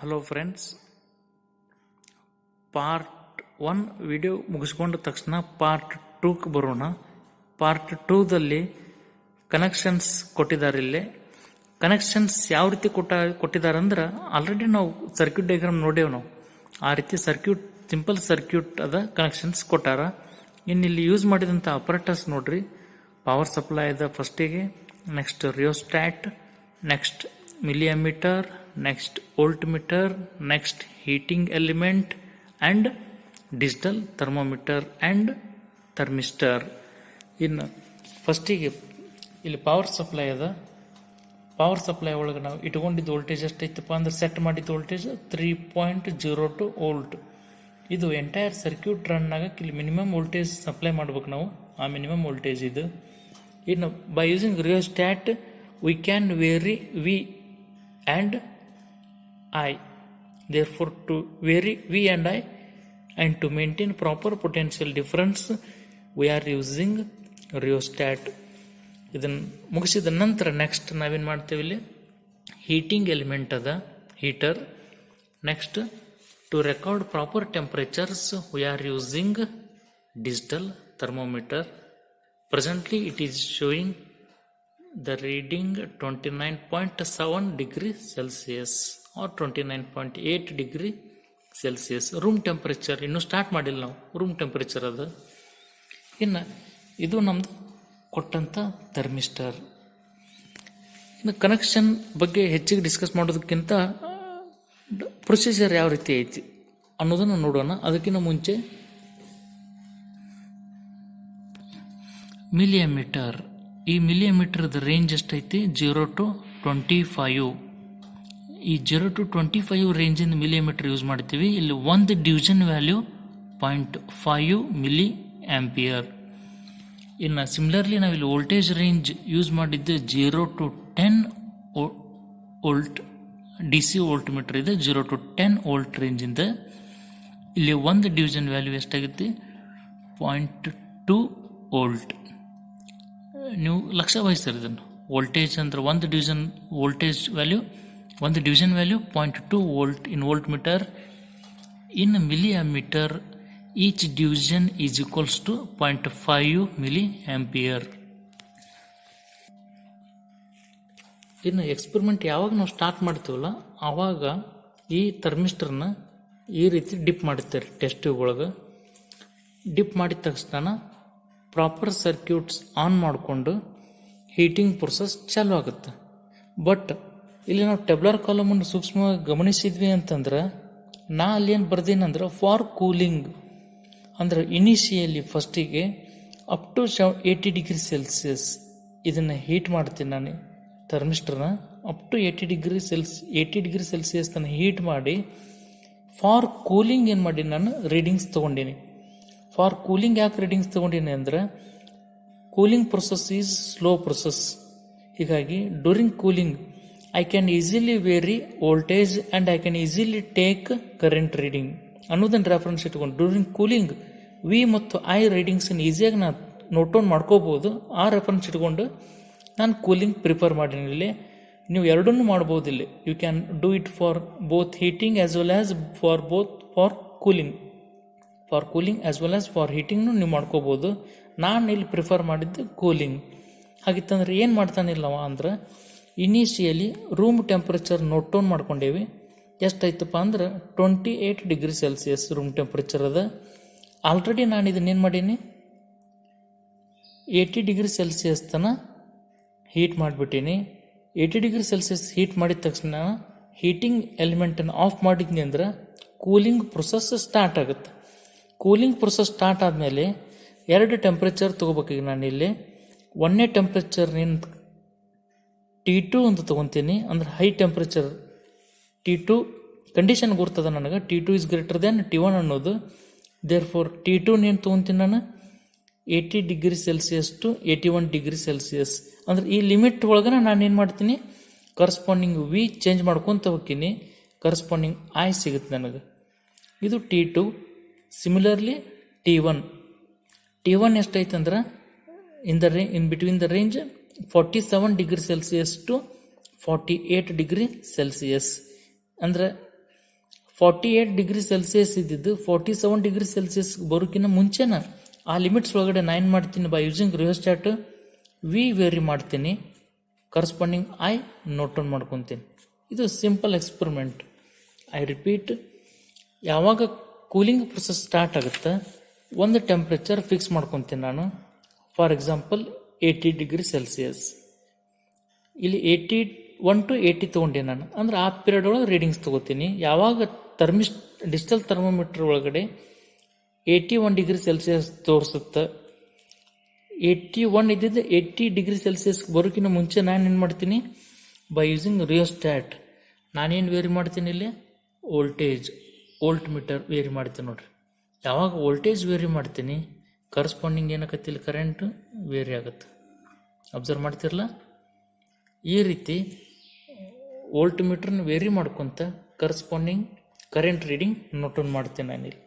Hello friends, part 1 video ಮುಗಿಸ್ಕೊಂಡ ತಕ್ಷಣ part 2ಕ್ಕೆ ಬರೋಣ. Part 2ದಲ್ಲಿ connections ಕೊಟ್ಟಿದ್ದಾರೆ. ಇಲ್ಲಿ ಕನೆಕ್ಷನ್ಸ್ ಯಾವ ರೀತಿ ಕೊಟ್ಟಿದ್ದಾರೆ ಅಂದ್ರೆ ಆಲ್ರೆಡಿ ನಾವು ಸರ್ಕ್ಯೂಟ್ ಡಯಾಗ್ರಾಮ್ ನೋಡೇವು. ನಾವು ಆ ರೀತಿ ಸರ್ಕ್ಯೂಟ್, ಸಿಂಪಲ್ ಸರ್ಕ್ಯೂಟ್ ಅದ ಕನೆಕ್ಷನ್ಸ್ ಕೊಟ್ಟಾರ. ಇನ್ನು ಇಲ್ಲಿ ಯೂಸ್ ಮಾಡಿದಂಥ ಆಪರೇಟರ್ಸ್ ನೋಡ್ರಿ. ಪವರ್ ಸಪ್ಲೈ ಅದ ಫಸ್ಟಿಗೆ, next rheostat, next milliammeter, next voltmeter, next heating element and digital thermometer and thermistor. ಇನ್ನು ಫಸ್ಟಿಗೆ ಇಲ್ಲಿ ಪವರ್ ಸಪ್ಲೈ ಅದ. ಪವರ್ ಸಪ್ಲೈ ಒಳಗೆ ನಾವು ಇಟ್ಕೊಂಡಿದ್ದು ವೋಲ್ಟೇಜ್ ಎಷ್ಟೈತಪ್ಪ ಅಂದ್ರೆ ಸೆಟ್ ಮಾಡಿದ್ದು ವೋಲ್ಟೇಜ್ 3.02 ವೋಲ್ಟ್. ಇದು ಎಂಟೈರ್ ಸರ್ಕ್ಯೂಟ್ ರನ್ ಆಗಕ್ಕೆ ಇಲ್ಲಿ ಮಿನಿಮಮ್ ವೋಲ್ಟೇಜ್ ಸಪ್ಲೈ ಮಾಡ್ಬೇಕು ನಾವು. ಆ ಮಿನಿಮಮ್ ವೋಲ್ಟೇಜ್ ಇದು. ಇನ್ನು by using rheostat we can vary V and I. Therefore, to vary V and I and to maintain proper potential difference, we are using rheostat. ಇದನ್ನು ಮುಗಿಸಿದ ನಂತರ ನೆಕ್ಸ್ಟ್ ನಾವೇನು ಮಾಡ್ತೇವೆ, ಇಲ್ಲಿ ಹೀಟಿಂಗ್ ಎಲಿಮೆಂಟ್ ಅದ, heater. Next to record proper temperatures we are using digital thermometer. Presently it is showing the reading 29.7 degree Celsius or 29.8 degree Celsius. Room temperature ಇನ್ನೂ start ಮಾಡಿಲ್ಲ ನಾವು, ರೂಮ್ ಟೆಂಪರೇಚರ್ ಅದು. ಇನ್ನು ಇದು ನಮ್ಮದು ಕೊಟ್ಟಂಥ ಥರ್ಮಿಸ್ಟರ್. ಇನ್ನು ಕನೆಕ್ಷನ್ ಬಗ್ಗೆ ಹೆಚ್ಚಿಗೆ ಡಿಸ್ಕಸ್ ಮಾಡೋದಕ್ಕಿಂತ ಪ್ರೊಸೀಜರ್ ಯಾವ ರೀತಿ ಐತಿ ಅನ್ನೋದನ್ನು ನೋಡೋಣ. ಅದಕ್ಕಿಂತ ಮುಂಚೆ ಮಿಲಿಯಮೀಟರ್, ಈ ಮಿಲಿಯಮೀಟರ್ದ ರೇಂಜ್ ಎಷ್ಟೈತಿ? 0 to 25. ಈ 0 to 25 ರೇಂಜಿಂದ ಮಿಲಿಯಮೀಟರ್ ಯೂಸ್ ಮಾಡ್ತೀವಿ. ಇಲ್ಲಿ ಒಂದು ಡಿವಿಷನ್ ವ್ಯಾಲ್ಯೂ 0.5 ಮಿಲಿ ಆಂಪಿಯರ್. ಇನ್ನು ಸಿಮಿಲರ್ಲಿ ನಾವಿಲ್ಲಿ ವೋಲ್ಟೇಜ್ ರೇಂಜ್ ಯೂಸ್ ಮಾಡಿದ್ದು 0 to 10 volt. D C volt meter ಇದೆ. 0 to 10 ವೋಲ್ಟ್ ರೇಂಜಿಂದ ಇಲ್ಲಿ ಒಂದು ಡಿವಿಷನ್ ವ್ಯಾಲ್ಯೂ ಎಷ್ಟಾಗುತ್ತೆ? 0.2 ವೋಲ್ಟ್. ನೀವು ಲಕ್ಷ ವಹಿಸ್ತಾರೆ ಇದನ್ನು. ವೋಲ್ಟೇಜ್ ಅಂದ್ರೆ ಒಂದು ಡಿವಿಷನ್ ವೋಲ್ಟೇಜ್ ವ್ಯಾಲ್ಯೂ, ಒಂದು division value 0.2 volt in voltmeter. In milliampere each division is equals to 0.5 milliampere. ಇನ್ನು ಎಕ್ಸ್ಪೆರಿಮೆಂಟ್ ಯಾವಾಗ ನಾವು ಸ್ಟಾರ್ಟ್ ಮಾಡ್ತೀವಲ್ಲ ಆವಾಗ ಈ ಥರ್ಮಿಸ್ಟರ್ನ ಈ ರೀತಿ ಡಿಪ್ ಮಾಡುತ್ತಾರೆ ಟೆಸ್ಟ್ ಟ್ಯೂಬ್ ಒಳಗೆ. ಡಿಪ್ ಮಾಡಿದ ತಕ್ಷಣ ಪ್ರಾಪರ್ ಸರ್ಕ್ಯೂಟ್ಸ್ ಆನ್ ಮಾಡಿಕೊಂಡು ಹೀಟಿಂಗ್ ಪ್ರೊಸೆಸ್ ಚಾಲು ಆಗುತ್ತೆ. ಬಟ್ ಇಲ್ಲಿ ನಾವು ಟೆಬ್ಲರ್ ಕಾಲಮನ್ನು ಸೂಕ್ಷ್ಮವಾಗಿ ಗಮನಿಸಿದ್ವಿ ಅಂತಂದ್ರೆ ನಾ ಅಲ್ಲಿ ಏನು ಬರ್ದೀನಂದ್ರೆ ಫಾರ್ ಕೂಲಿಂಗ್ ಅಂದ್ರೆ ಇನಿಷಿಯಲಿ ಫಸ್ಟಿಗೆ ಅಪ್ ಟು 80 ಡಿಗ್ರಿ ಸೆಲ್ಸಿಯಸ್ ಇದನ್ನು ಹೀಟ್ ಮಾಡ್ತೀನಿ ನಾನು. ಥರ್ಮಿಸ್ಟರ್ನ ಅಪ್ ಟು 80 ಡಿಗ್ರಿ ಸೆಲ್ಸಿಯಸ್ ತನಕ ಹೀಟ್ ಮಾಡಿ ಫಾರ್ ಕೂಲಿಂಗ್ ಏನು ಮಾಡಿ ನಾನು ರೀಡಿಂಗ್ಸ್ ತೊಗೊಂಡೀನಿ. ಫಾರ್ ಕೂಲಿಂಗ್ ಯಾಕೆ ರೀಡಿಂಗ್ಸ್ ತೊಗೊಂಡೀನಿ ಅಂದರೆ cooling process is slow process. ಹೀಗಾಗಿ during cooling I can easily very voltage and I can easily take current reading ಅನ್ನೋದನ್ನು ರೆಫರೆನ್ಸ್ ಇಟ್ಕೊಂಡು ಡ್ಯೂರಿಂಗ್ ಕೂಲಿಂಗ್ ವಿ ಮತ್ತು ಐ ರೀಡಿಂಗ್ಸನ್ನು ಈಸಿಯಾಗಿ ನಾನು ನೋಟ್ ಡೌನ್ ಮಾಡ್ಕೋಬೋದು. ಆ ರೆಫರೆನ್ಸ್ ಇಟ್ಕೊಂಡು ನಾನು ಕೂಲಿಂಗ್ ಪ್ರಿಫರ್ ಮಾಡೀನಿ. ಇಲ್ಲಿ ನೀವು ಎರಡನ್ನೂ ಮಾಡ್ಬೋದು. ಇಲ್ಲಿ you can do it for both heating as well as for cooling. For cooling as well as for ಹೀಟಿಂಗ್ನು ನೀವು ಮಾಡ್ಕೋಬೋದು. ನಾನು ಇಲ್ಲಿ ಪ್ರಿಫರ್ ಮಾಡಿದ್ದು ಕೂಲಿಂಗ್. ಹಾಗಿತ್ತಂದ್ರೆ ಏನು ಮಾಡ್ತಾನಿಲ್ಲವ ಅಂದ್ರೆ initially room temperature note down ಮಾಡ್ಕೊಂಡೇವಿ. ಎಷ್ಟಾಯ್ತಪ್ಪ ಅಂದ್ರೆ 28 ಡಿಗ್ರಿ ಸೆಲ್ಸಿಯಸ್ ರೂಮ್ ಟೆಂಪ್ರೇಚರ್ ಅದ. ಆಲ್ರೆಡಿ ನಾನು ಇದನ್ನೇನು ಮಾಡೀನಿ 80 ಡಿಗ್ರಿ ಸೆಲ್ಸಿಯಸ್ ತನಕ ಹೀಟ್ ಮಾಡಿಬಿಟ್ಟೀನಿ. 80 ಡಿಗ್ರಿ ಸೆಲ್ಸಿಯಸ್ ಹೀಟ್ ಮಾಡಿದ ತಕ್ಷಣ ಹೀಟಿಂಗ್ ಎಲಿಮೆಂಟನ್ನು ಆಫ್ ಮಾಡಿದ್ನಿ ಅಂದ್ರೆ ಕೂಲಿಂಗ್ ಪ್ರೊಸೆಸ್ ಸ್ಟಾರ್ಟ್ ಆಗುತ್ತೆ. ಕೂಲಿಂಗ್ ಪ್ರೊಸೆಸ್ ಸ್ಟಾರ್ಟ್ ಆದಮೇಲೆ ಎರಡು ಟೆಂಪ್ರೇಚರ್ ತೊಗೋಬೇಕೀಗ ನಾನು ಇಲ್ಲಿ. ಒಂದನೇ ಟೆಂಪ್ರೇಚರ್ T2 ಅಂತ ತೊಗೊತೀನಿ, ಅಂದ್ರೆ ಹೈ ಟೆಂಪ್ರೇಚರ್. T2 ಕಂಡೀಷನ್ ಗೊತ್ತದ ನನಗೆ, T2 is greater than T1 ಅನ್ನೋದು. ದೇರ್ ಫಾರ್ T2 ಏನು ತೊಗೊತೀನಿ ನಾನು 80 degree Celsius to 81 degree Celsius. ಅಂದ್ರೆ ಈ ಲಿಮಿಟ್ ಒಳಗನ ನಾನು ಏನು ಮಾಡ್ತೀನಿ, ಕರಸ್ಪಾಂಡಿಂಗ್ ವಿ ಚೇಂಜ್ ಮಾಡ್ಕೊತ ಹೋಗ್ತೀನಿ, ಕರಸ್ಪಾಂಡಿಂಗ್ ಐ ಸಿಗುತ್ತೆ ನನಗೆ. ಇದು T2. ಸಿಮಿಲರ್ಲಿ T1 ಎಷ್ಟೈತೆ ಅಂದ್ರೆ in between the range 47 degree Celsius to 48 degree Celsius. ಅಂದರೆ 48 ಡಿಗ್ರಿ ಸೆಲ್ಸಿಯಸ್ ಇದ್ದಿದ್ದು 47 ಡಿಗ್ರಿ ಸೆಲ್ಸಿಯಸ್ ಬರೋಕ್ಕಿಂತ ಮುಂಚೆನ ಆ ಲಿಮಿಟ್ಸ್ ಒಳಗಡೆ ನಾನು ಏನು ಮಾಡ್ತೀನಿ, by using rheostat V vary ಮಾಡ್ತೀನಿ, ಕರಸ್ಪಾಂಡಿಂಗ್ ಐ ನೋಟ್ ಡೌನ್ ಮಾಡ್ಕೊತೀನಿ. ಇದು ಸಿಂಪಲ್ ಎಕ್ಸ್ಪೆರಿಮೆಂಟ್. ಐ ರಿಪೀಟ್, ಯಾವಾಗ ಕೂಲಿಂಗ್ ಪ್ರೊಸೆಸ್ ಸ್ಟಾರ್ಟ್ ಆಗುತ್ತೆ ಒಂದು ಟೆಂಪ್ರೇಚರ್ ಫಿಕ್ಸ್ ಮಾಡ್ಕೊತೀನಿ ನಾನು. For example 80 degree Celsius. ಇಲ್ಲಿ 81 to 80 ತೊಗೊಂಡೆ ನಾನು, ಅಂದ್ರೆ ಆ ಪೀರಿಯಡ್ ಒಳಗೆ ರೀಡಿಂಗ್ಸ್ ತೊಗೋತೀನಿ. ಯಾವಾಗ ಡಿಜಿಟಲ್ ಥರ್ಮೋಮೀಟರ್ ಒಳಗಡೆ 81 ಡಿಗ್ರಿ ಸೆಲ್ಸಿಯಸ್ ತೋರಿಸುತ್ತೆ, 81 ಇದ್ದಿದ್ದು 80 ಡಿಗ್ರಿ ಸೆಲ್ಸಿಯಸ್ ಬರೋಕ್ಕಿಂತ ಮುಂಚೆ ನಾನು ಏನು ಮಾಡ್ತೀನಿ, ಬೈ ಯೂಸಿಂಗ್ ರಿಯೋಸ್ಟ್ಯಾಟ್ ನಾನೇನು ವೇರಿ ಮಾಡ್ತೀನಿ, ಇಲ್ಲಿ ವೋಲ್ಟ್ ಮೀಟರ್ ವೇರಿ ಮಾಡ್ತೀನಿ ನೋಡ್ರಿ. ಯಾವಾಗ ವೋಲ್ಟೇಜ್ ವೇರಿ ಮಾಡ್ತೀನಿ ಕರಸ್ಪಾಂಡಿಂಗ್ ಏನಾಗತ್ತೆ, ಇಲ್ಲಿ ಕರೆಂಟ್ ವೇರಿ ಆಗುತ್ತೆ. ಅಬ್ಸರ್ವ್ ಮಾಡ್ತಿರಲ್ಲ, ಈ ರೀತಿ ವೋಲ್ಟ್ ಮೀಟರ್ನ ವೇರಿ ಮಾಡ್ಕೊತ corresponding current reading note down ಮಾಡ್ತೀನಿ ನಾನಿಲ್ಲಿ.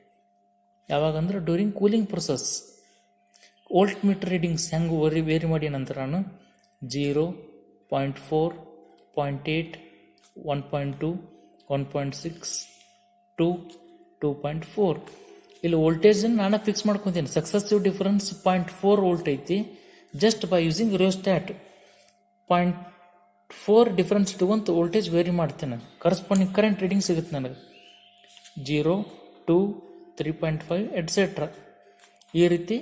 ಯಾವಾಗಂದ್ರೆ during cooling process. Voltmeter readings ಹೆಂಗೆ ವೇರಿ ಮಾಡಿ ನಂತರ ನಾನು 0, 0.4, 0.8, 1.2, 1.6, 2, 2.4. ಇಲ್ಲಿ ವೋಲ್ಟೇಜನ್ನು ನಾನು ಫಿಕ್ಸ್ ಮಾಡ್ಕೊತೀನಿ. ಸಕ್ಸಸಿವ್ ಡಿಫರೆನ್ಸ್ 0.4 ವೋಲ್ಟ್ ಐತಿ. Just by using rheostat 0.4 difference ಇಟ್ಕೊಂತ ವೋಲ್ಟೇಜ್ ವೇರಿ ಮಾಡ್ತೇನೆ. ಕರಸ್ಪಾಂಡಿಂಗ್ ಕರೆಂಟ್ ರೀಡಿಂಗ್ ಸಿಗುತ್ತೆ ನನಗೆ 0, 2, 3.5 ಎಟ್ಸೆಟ್ರಾ. ಈ ರೀತಿ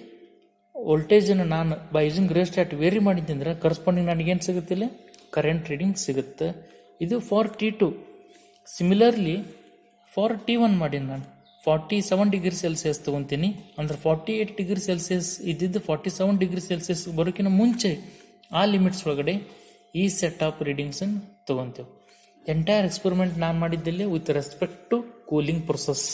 ವೋಲ್ಟೇಜನ್ನು ನಾನು ಬೈ ಯೂಸಿಂಗ್ ರಿಯೋಸ್ಟ್ಯಾಟ್ ವೇರಿ ಮಾಡಿದ್ದಂದ್ರೆ ಕರಸ್ಪಾಂಡಿಂಗ್ ನನಗೇನು ಸಿಗುತ್ತಿಲ್ಲ, ಕರೆಂಟ್ ರೀಡಿಂಗ್ ಸಿಗುತ್ತೆ. ಇದು for T2. Similarly for T1 ಮಾಡೀನಿ ನಾನು 47 ಡಿಗ್ರಿ ಸೆಲ್ಸಿಯಸ್ ತೊಗೊತೀನಿ. ಅಂದ್ರೆ 48 ಡಿಗ್ರಿ ಸೆಲ್ಸಿಯಸ್ ಇದ್ದಿದ್ದು 47 ಡಿಗ್ರಿ ಸೆಲ್ಸಿಯಸ್ ಬರೋಕ್ಕಿಂತ ಮುಂಚೆ ಆ ಲಿಮಿಟ್ಸ್ ಒಳಗಡೆ ಈ ಸೆಟ್ ಆಫ್ ರೀಡಿಂಗ್ಸನ್ನು ತೊಗೊತೇವೆ. ಎಂಟೈರ್ ಎಕ್ಸ್ಪೆರಿಮೆಂಟ್ ನಾನು ಮಾಡಿದ್ದಲ್ಲಿ with respect to cooling process.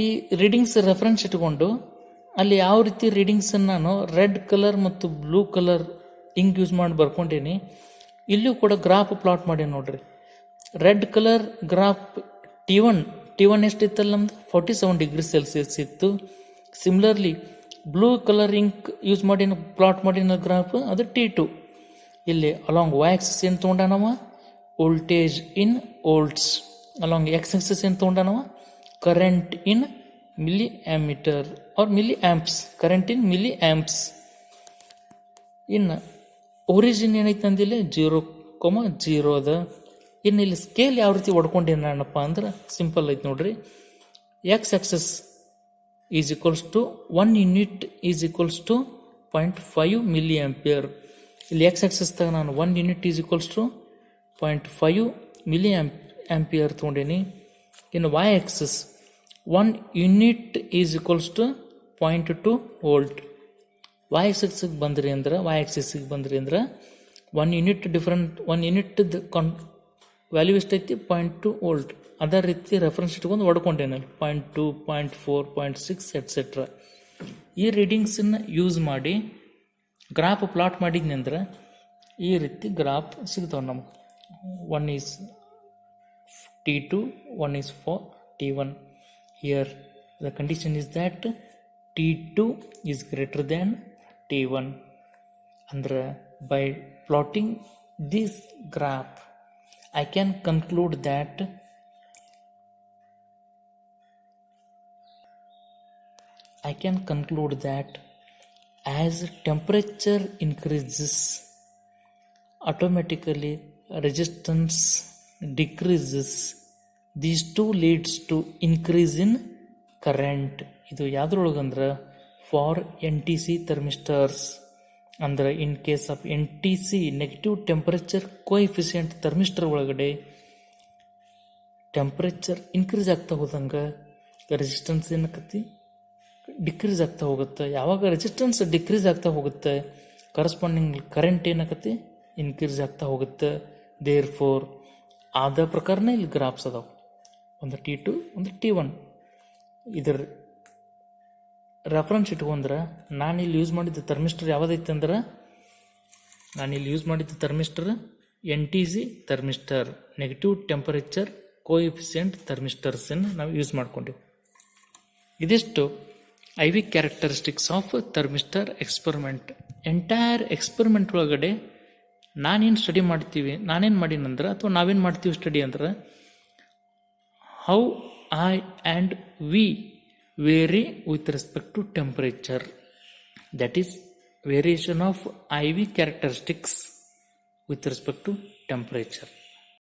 ಈ ರೀಡಿಂಗ್ಸ್ ರೆಫರೆನ್ಸ್ ಇಟ್ಕೊಂಡು ಅಲ್ಲಿ ಯಾವ ರೀತಿ ರೀಡಿಂಗ್ಸನ್ನು ನಾನು ರೆಡ್ ಕಲರ್ ಮತ್ತು ಬ್ಲೂ ಕಲರ್ ಇಂಕ್ ಯೂಸ್ ಮಾಡಿ ಬರ್ಕೊಂಡೀನಿ. ಇಲ್ಲೂ ಕೂಡ ಗ್ರಾಫ್ ಪ್ಲಾಟ್ ಮಾಡಿ ನೋಡ್ರಿ. ರೆಡ್ ಕಲರ್ ಗ್ರಾಫ್ T1 ಎಷ್ಟಿತ್ತಲ್ಲ ನಮ್ದು 47 ಡಿಗ್ರಿ ಸೆಲ್ಸಿಯಸ್ ಇತ್ತು. Similarly blue colour ink use ಮಾಡಿ ಪ್ಲಾಟ್ ಮಾಡಿನ ಗ್ರಾಫ್ ಅದು T2. ಇಲ್ಲಿ ಅಲಾಂಗ್ ವೈ ಆಕ್ಸಿಸ್ ಏನು ತೊಗೊಂಡಾನವ, voltage in volts. Along X axis ಏನು ತೊಗೊಂಡಾನವ, current in milliammeter or milliamps, current in milliamps. ಇನ್ನು ಒರಿಜಿನ್ ಏನೈತೆ ಅಂದಿಲ್ಲ 0,0 ಅದ. ಇನ್ನು ಇಲ್ಲಿ ಸ್ಕೇಲ್ ಯಾವ ರೀತಿ ಹೊಡ್ಕೊಂಡೇನು ನಾನಪ್ಪ ಅಂದ್ರೆ ಸಿಂಪಲ್ ಐತೆ ನೋಡ್ರಿ. X axis is equals to 1 unit is equals to 0.5 milliampere. ಇಲ್ಲಿ ಎಕ್ಸ್ ಆಕ್ಸಸ್ದಾಗ ನಾನು 1 unit is equals to 0.5 milliampere ತೊಗೊಂಡೇನಿ. ಇನ್ನು Y axis 1 unit is equals to 0.2 volt. Y ಆಕ್ಸಿಸ್ಗೆ ಬಂದ್ರಿ ಅಂದ್ರೆ 1 ಯೂನಿಟ್ ಡಿಫ್ರೆಂಟ್ 1 ಯೂನಿಟ್ದು ವ್ಯಾಲ್ಯೂ ಎಷ್ಟೈತಿ 0.2 ವೋಲ್ಟ್. ಅದೇ ರೀತಿ ರೆಫರೆನ್ಸ್ ಇಟ್ಕೊಂಡು ಹೊಡ್ಕೊಂಡೇನಲ್ಲಿ 0.2, 0.4, 0.6 ಎಟ್ಸೆಟ್ರಾ. ಈ ರೀಡಿಂಗ್ಸನ್ನು ಯೂಸ್ ಮಾಡಿ ಗ್ರಾಫ್ ಪ್ಲಾಟ್ ಮಾಡಿದ್ನಿ ಅಂದ್ರೆ ಈ ರೀತಿ ಗ್ರಾಫ್ ಸಿಗ್ತಾವೆ ನಮ್ಗೆ. 1 is T2, 1 is for T1. Here the condition is that T2 is greater than T1. ಅಂದ್ರೆ by plotting this graph I can conclude that as temperature increases automatically resistance decreases. These two leads to increase in current. ಇದು ಯಾವ್ದ್ರೊಳಗಂದ್ರೆ for NTC thermistors. ಅಂದ್ರೆ in case of NTC negative temperature coefficient thermistor ಒಳಗಡೆ temperature increase ಆಗ್ತಾ ಹೋದಂಗೆ resistance ಏನಕ್ಕತಿ decrease ಆಗ್ತಾ ಹೋಗುತ್ತೆ. ಯಾವಾಗ resistance decrease ಆಗ್ತಾ ಹೋಗುತ್ತೆ ಕರಸ್ಪಾಂಡಿಂಗ್ ಕರೆಂಟ್ ಏನಕ್ಕತಿ ಇನ್ಕ್ರೀಸ್ ಆಗ್ತಾ ಹೋಗುತ್ತೆ. ದೇರ್ ಫೋರ್ ಆದ ಪ್ರಕಾರನೇ ಇಲ್ಲಿ ಗ್ರಾಫ್ಸ್ ಅದಾವೆ, ಒಂದು T2 ಒಂದು T1. ಇದರ ರೆಫರೆನ್ಸ್ ಇಟ್ಕೊಂಡ್ರೆ ನಾನಿಲ್ಲಿ ಯೂಸ್ ಮಾಡಿದ್ದ ಥರ್ಮಿಸ್ಟರ್ ಯಾವುದೈತೆ ಅಂದ್ರೆ NTC thermistor, negative temperature coefficient ಥರ್ಮಿಸ್ಟರ್ಸನ್ನು ನಾವು ಯೂಸ್ ಮಾಡ್ಕೊಂಡೆವು. ಇದಿಷ್ಟು IV characteristics of thermistor experiment. Entire experiment ಒಳಗಡೆ ನಾನೇನು ಸ್ಟಡಿ ಮಾಡ್ತೀವಿ, ನಾನೇನು ಮಾಡೀನಂದ್ರೆ ಅಥವಾ ನಾವೇನು ಮಾಡ್ತೀವಿ ಸ್ಟಡಿ ಅಂದ್ರೆ, how I and V vary with respect to temperature. That is variation of IV characteristics with respect to temperature.